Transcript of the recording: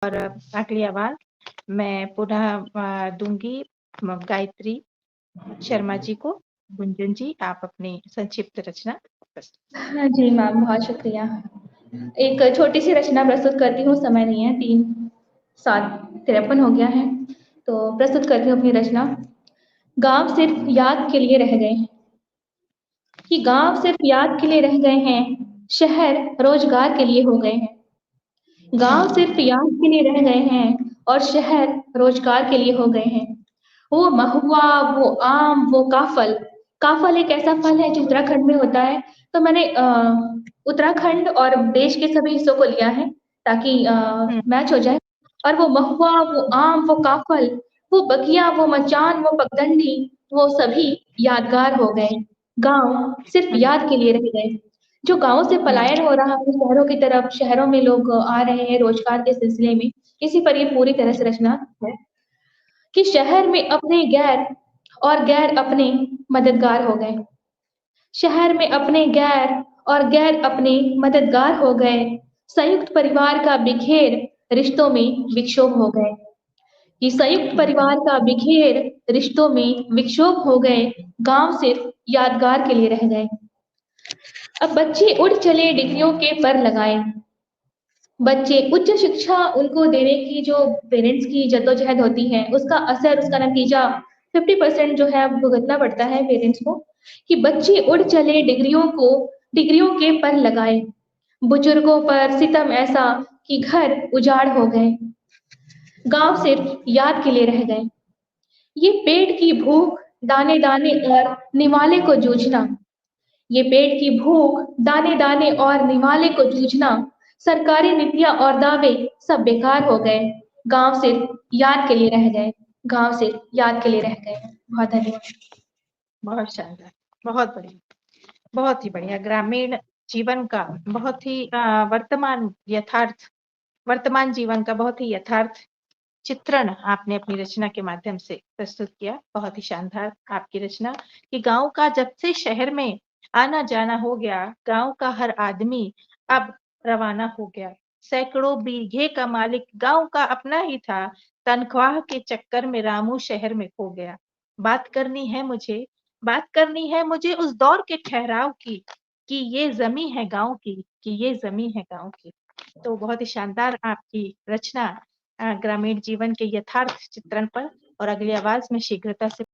और अगली आवाज मैं पुनः दूंगी गायत्री शर्मा जी को। गुंजन जी, आप अपनी संक्षिप्त रचना प्रस्तुत। हाँ जी मैम, बहुत शुक्रिया। एक छोटी सी रचना प्रस्तुत करती हूँ, समय नहीं है, 3:07:53 हो गया है, तो प्रस्तुत करती हूँ अपनी रचना। गांव सिर्फ याद के लिए रह गए हैं, कि गांव सिर्फ याद के लिए रह गए हैं, शहर रोजगार के लिए हो गए हैं। गांव सिर्फ याद के लिए रह गए हैं और शहर रोजगार के लिए हो गए हैं। वो महुआ, वो आम, वो काफल। काफल एक ऐसा फल है जो उत्तराखंड में होता है, तो मैंने उत्तराखंड और देश के सभी हिस्सों को लिया है ताकि मैच हो जाए। और वो महुआ, वो आम, वो काफल, वो बगिया, वो मचान, वो पगडंडी, वो सभी यादगार हो गए। गांव सिर्फ याद के लिए रह गए। जो गांवों से पलायन हो रहा है शहरों की तरफ, शहरों में लोग आ रहे हैं रोजगार के सिलसिले में, इसी पर ये पूरी तरह से रचना है कि शहर में अपने गैर और गैर अपने मददगार हो गए। शहर में अपने गैर और गैर अपने मददगार हो गए। संयुक्त परिवार का बिखेर रिश्तों में विक्षोभ हो गए। कि संयुक्त परिवार का बिखेर रिश्तों में विक्षोभ हो गए। गांव सिर्फ यादगार के लिए रह गए। अब बच्चे उड़ चले डिग्रियों के पर लगाए। बच्चे उच्च शिक्षा उनको देने की जो पेरेंट्स की जद्दोजहद होती है, उसका असर, उसका नतीजा 50% जो है भुगतना पड़ता है पेरेंट्स को। कि बच्चे उड़ चले डिग्रियों के पर लगाए। बुजुर्गों पर सितम ऐसा कि घर उजाड़ हो गए। गांव सिर्फ याद के लिए रह गए। ये पेट की भूख, दाने दाने और निवाले को जूझना। ये पेट की भूख, दाने दाने और निवाले को जूझना। सरकारी नीतियां और दावे सब बेकार हो गए। गांव सिर्फ याद के लिए रह गए। गांव सिर्फ याद के लिए रह गए। बहुत धन्यवाद। बहुत शानदार, बहुत बढ़िया, बहुत ही बढ़िया। ग्रामीण जीवन का बहुत ही वर्तमान जीवन का बहुत ही यथार्थ चित्रण आपने अपनी रचना के माध्यम से प्रस्तुत किया। बहुत ही शानदार आपकी रचना कि गांव का जब से शहर में आना जाना हो गया, गांव का हर आदमी अब रवाना हो गया। सैकड़ों बीघे का मालिक गांव का अपना ही था, तनख्वाह के चक्कर में रामू शहर में खो गया। बात करनी है मुझे उस दौर के ठहराव की, कि ये जमी है गांव की, कि ये जमी है गांव की। तो बहुत ही शानदार आपकी रचना ग्रामीण जीवन के यथार्थ चित्रण पर। और अगली आवाज में शीघ्रता से